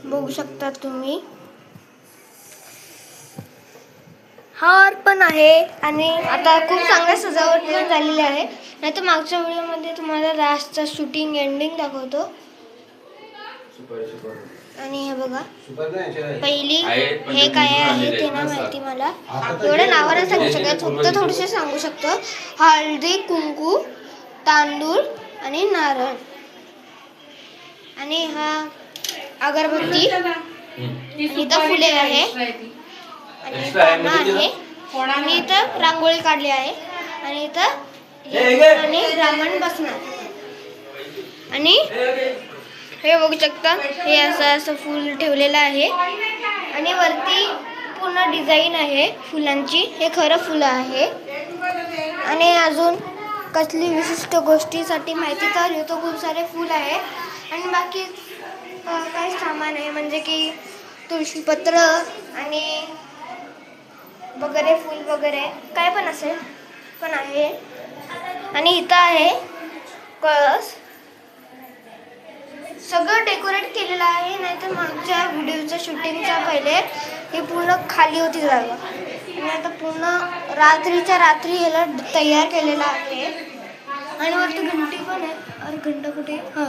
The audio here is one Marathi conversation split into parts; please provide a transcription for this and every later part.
बघू शकता तुम्ही हार पण आहे आणि आता खूप चांगल्या सजावट पण झालेली आहे. नाही तर मागच्या व्हिडिओमध्ये तुम्हाला लास्टचं शूटिंग एंडिंग दाखवतो. आणि हे बघा पहिली हे काय आहे ते ना माहिती मला, एवढं नावानं सांगू शकत, फक्त थोडेसे सांगू शकतो. हळदी, कुंकू, तांदूळ आणि नारळ आणि हा अगरबत्ती आणि इथं फुले आहे आणि पानं आहे आणि इथं रांगोळी काढली आहे आणि इथं आणि ब्राह्मण बसणार आणि हे बघू शकता हे असं फूल ठेवलेलं आहे आणि वरती पूर्ण डिझाईन आहे फुलांची. हे खरं फुलं आहे आणि अजून कसली विशिष्ट गोष्टीसाठी माहिती तर इथं खूप सारे फूल आहे आणि बाकी काही सामान आहे म्हणजे की तुळशीपत्र आणि वगैरे फूल वगैरे काय पण असेल पण आहे. आणि इथं आहे कळस, सगळं डेकोरेट केलेलं आहे. नाहीतर मागच्या व्हिडिओच्या शूटिंगच्या पहिले हे पूर्ण खाली होती जागा आणि आता पूर्ण रात्रीच्या रात्री ह्याला तयार केलेलं आहे. आणि वरती घंटी पण आहे. अरे घंटा कुठे? हां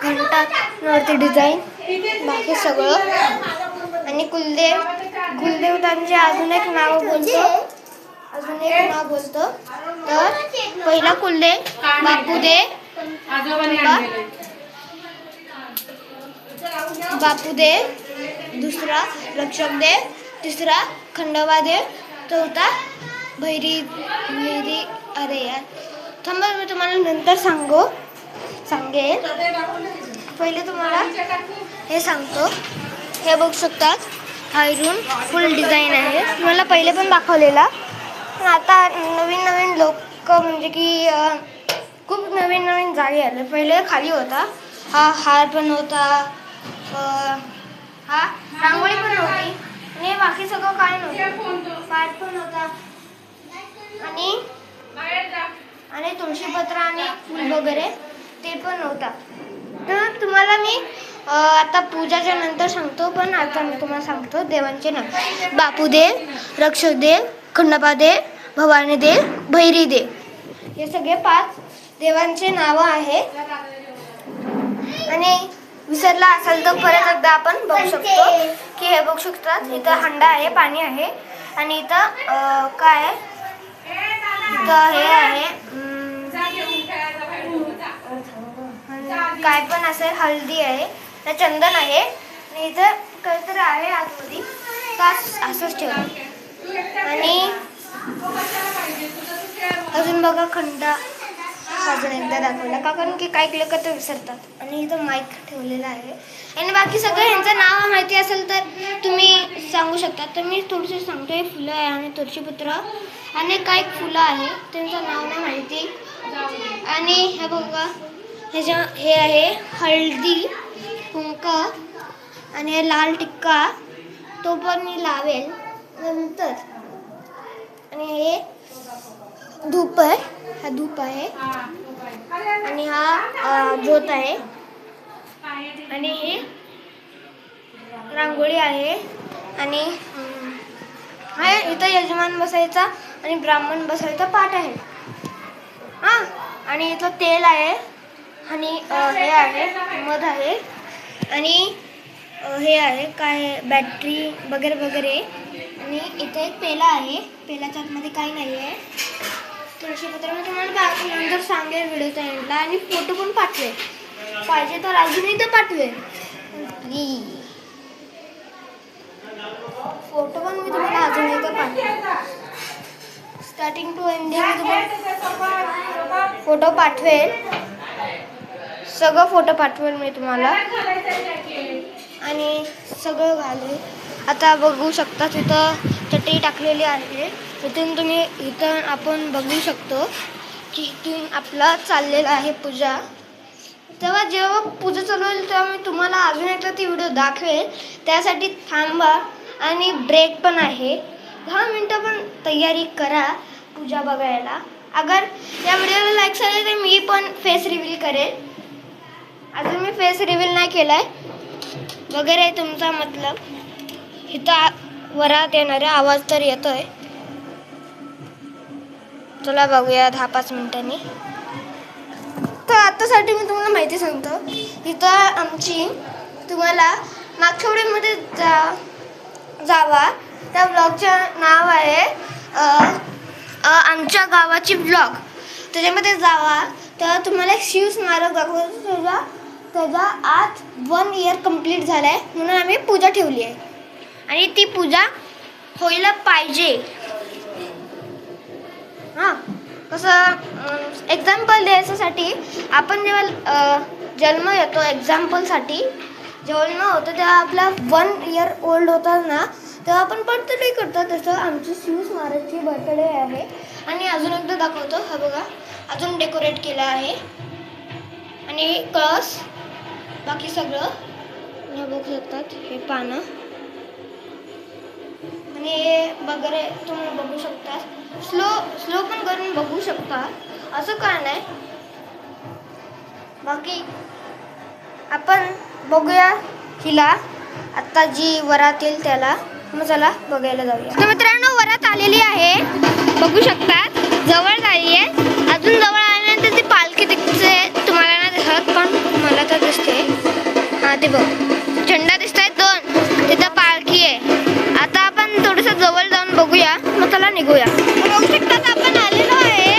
घंटा वरती डिझाईन बाकी सगळं. आणि कुलदेवतांचे अजून एक नाव बोलतो तर पहिला कुलदेव बापूदेव, दुसरा रक्षकदेव, तिसरा खंडोबादेव, चौथा भैरी. अरे यार थांबा मी तुम्हाला नंतर सांगेल. पहिले तुम्हाला हे सांगतो. हे बघू शकतात बाहेरून फुल डिझाईन आहे. तुम्हाला पहिले पण दाखवलेला पण आता नवीन लोक म्हणजे की खूप नवीन जागे आले. पहिले खाली होता हा हार पण होता, हा रांगोळी पण होती आणि बाकी सगळं काय नव्हतं. पाठ पण होता आणि तुळशीपत्र आणि फूल वगैरे ते पण नव्हता. तर तुम्हाला मी आता पूजाच्या नंतर सांगतो पण आता मी तुम्हाला सांगतो देवांचे नाव. बापूदेव, रक्षकदेव, खंडोबादेव, भवानीदेव, भैरीदेव हे सगळे 5 देवांचे नावं आहेत. आणि विसरला असेल तर परत एकदा आपण बघू शकतो की हे बघू शकतात इथं हंडा आहे, पाणी आहे आणि इथं काय आहे, इथं हे आहे काय पण असेल, हळदी आहे, चंदन आहे आणि इथं काहीतरी आहे आतमध्ये का असंच ठेवलं. आणि अजून बघा खंडा अजून एकदा दाखवला का कारण की काही लोक तर विसरतात. आणि इथं माईक ठेवलेला आहे आणि बाकी सगळं ह्यांचं नाव माहिती असेल तर तुम्ही सांगू शकता. तर मी थोडंसं सांगतो. हे फुलं आहे आणि तुळशीपत्र आणि काही फुलं आहे त्यांचं नाव नाही माहिती. आणि हे बघा हे आहे हळदी, कुंकू आणि हे लाल टिक्का तो पण मी लावेल नंतर. आणि हे धूप आहे, हा धूप आहे आणि हा ज्योत आहे आणि हे रांगोळी आहे आणि हा इथं यजमान बसायचा आणि ब्राह्मण बसायचा पाठ आहे. हां आणि इथं तेल आहे आणि हे आहे मध आहे आणि हे आहे काय बॅटरी वगैरे. आणि इथे एक पेला आहे, पेलाच्या आतमध्ये काही नाही आहे. तुळशीपत्र मी तुम्हाला नंतर सांगेल व्हिडिओच्या एंडला. आणि फोटो पण पाठवेल, पाहिजे तर अजूनही तर पाठवेल. फोटो पण मी तुम्हाला अजूनही तर पाठवेल. स्टार्टिंग टू एंडिंग मी तुम्हाला फोटो पाठवेल, सगळं फोटो पाठवेल मी तुम्हाला आणि सगळं घालेल. आता बघू शकता तिथं चटई टाकलेली आहे. इथून आपण बघू शकतो की इथून आपला चाललेला आहे पूजा. तेव्हा जेव्हा पूजा चालू होईल तेव्हा मी तुम्हाला अजून एकदा ती व्हिडिओ दाखवेल. त्यासाठी थांबा आणि ब्रेक पण आहे. 10 मिनटं पण तयारी करा पूजा बघायला अगर या व्हिडिओला लाईक झाले तर मी पण फेस रिव्हील करेल. अजून मी फेस रिव्हील नाही केलाय वगैरे. तुमचा मतलब इथं वरात येणारे आवाज तर येतोय. चला बघूया 10-5 मिनिटांनी. तर आतासाठी मी तुम्हाला माहिती सांगतो. इथं आमची तुम्हाला मागच्या व्हिडिओमध्ये जावा. त्या ब्लॉगचं नाव आहे आमच्या गावाची ब्लॉग. त्याच्यामध्ये जावा तर तुम्हाला एक शिव स्मारक दाखवतो. त्याचा आज 1 इयर कंप्लीट झाला आहे म्हणून आम्ही पूजा ठेवली आहे आणि ती पूजा व्हायला पाहिजे. हां, कसं एक्झाम्पल द्यायच्यासाठी आपण जेव्हा जन्म येतो, एक्झाम्पलसाठी जेव्हा जन्म होतो तेव्हा आपला 1 इयर ओल्ड होता ना, तेव्हा आपण बर्थडे करतो. तसं आमची शिव स्मारकची बर्थडे आहे. आणि अजून एकदा दाखवतो. हा बघा, अजून डेकोरेट केलं आहे आणि कळस बाकी सगळं हे बघू शकतात. हे पानं आणि हे वगैरे तुम्ही बघू शकता. स्लो पण करून बघू शकता, असं काय नाही. बाकी आपण बघूया हिला आत्ता जी वरात येईल त्याला. मग चला बघायला जाऊया. तर मित्रांनो, वरात आलेली आहे, बघू शकता. जवळ झाली आहे. अजून जवळ आल्यानंतर ती पालखी दिसते. तुम्हाला ना दिसत पण मला तर दिसते. हां, ते बघ, झेंडा दिसत आहेत 2. तिथं पालखी आहे. आता आपण थोडंसं जवळ जाऊन बघूया, मग चला निघूया. बघू शकतात आपण आलेलो आहे.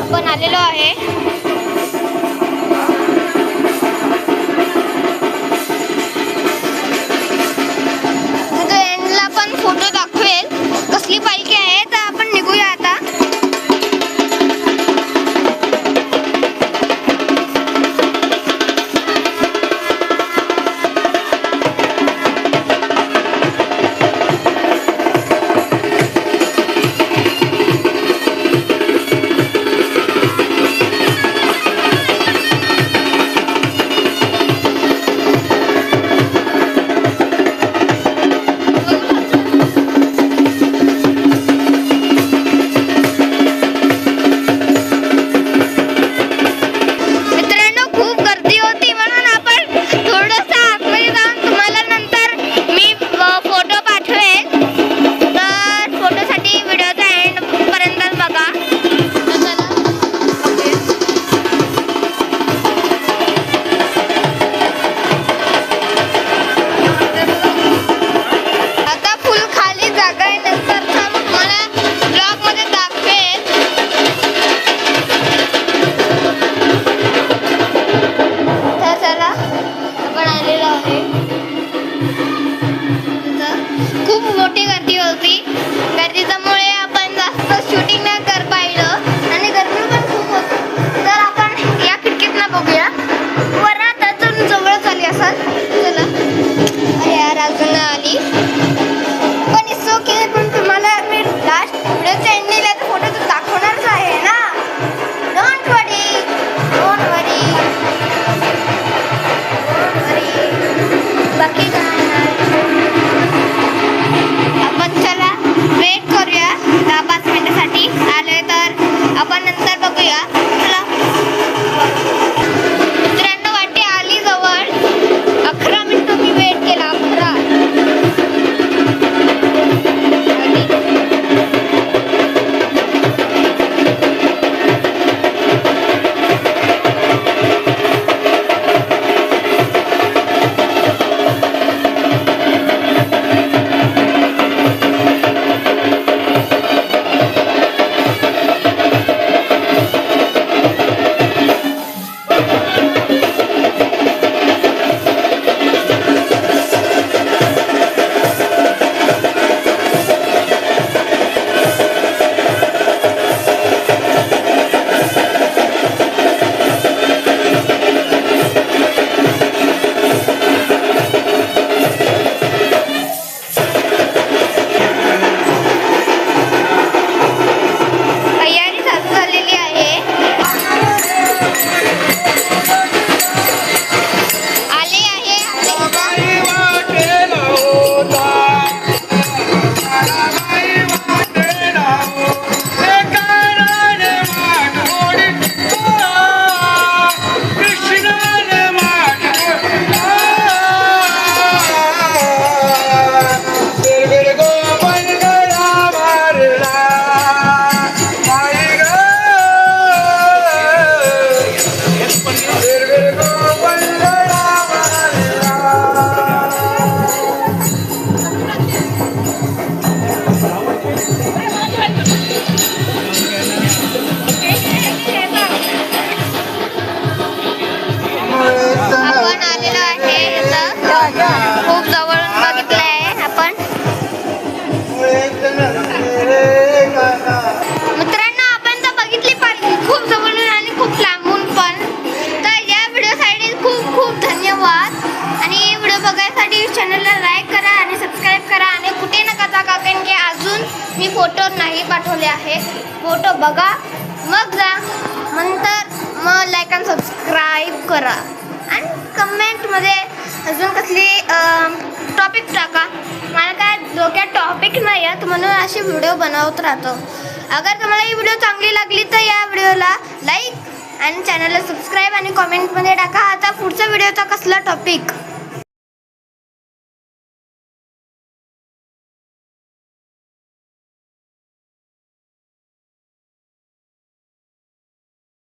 आपण आलेलो आहे. एंडला पण फोटो दाखवेल कसली पालखी आहे. तर आपण निघूया आता. खूप मोठी गर्दी होती. गर्दीच्यामुळे आपण जास्त शूटिंग नाही कर पाहिलं आणि गर्दी पण खूप होती. तर आपण या खिडकीतनं बघूया. वरात अजून जवळच आली असाल. चला. अरे यार, अजून आली पण इट्स ओके. पण तुम्हाला मी लास्ट व्हिडिओच्या एंडिंगला फोटो तर दाखवणारच आहे ना. डोंट वरी, डोंट वरी, बाकी काय नाही. आपण चला वेट करूया 10-5 मिनिटासाठी. बघायसाठी चॅनलला लाईक करा आणि सबस्क्राईब करा आणि कुठे नका जा कारण की अजून मी फोटो नाही पाठवले आहे. फोटो बघा मग जा, नंतर मग लाईक आणि सबस्क्राईब करा आणि कमेंटमध्ये अजून कसली टॉपिक टाका. मला काय डोक्यात टॉपिक नाही आहेत म्हणून असे व्हिडिओ बनवत राहतो. अगर तुम्हाला ही व्हिडिओ चांगली लागली तर या व्हिडिओला लाईक आणि चॅनलला सबस्क्राईब आणि कमेंटमध्ये टाका. आता पुढच्या व्हिडिओचा कसला टॉपिक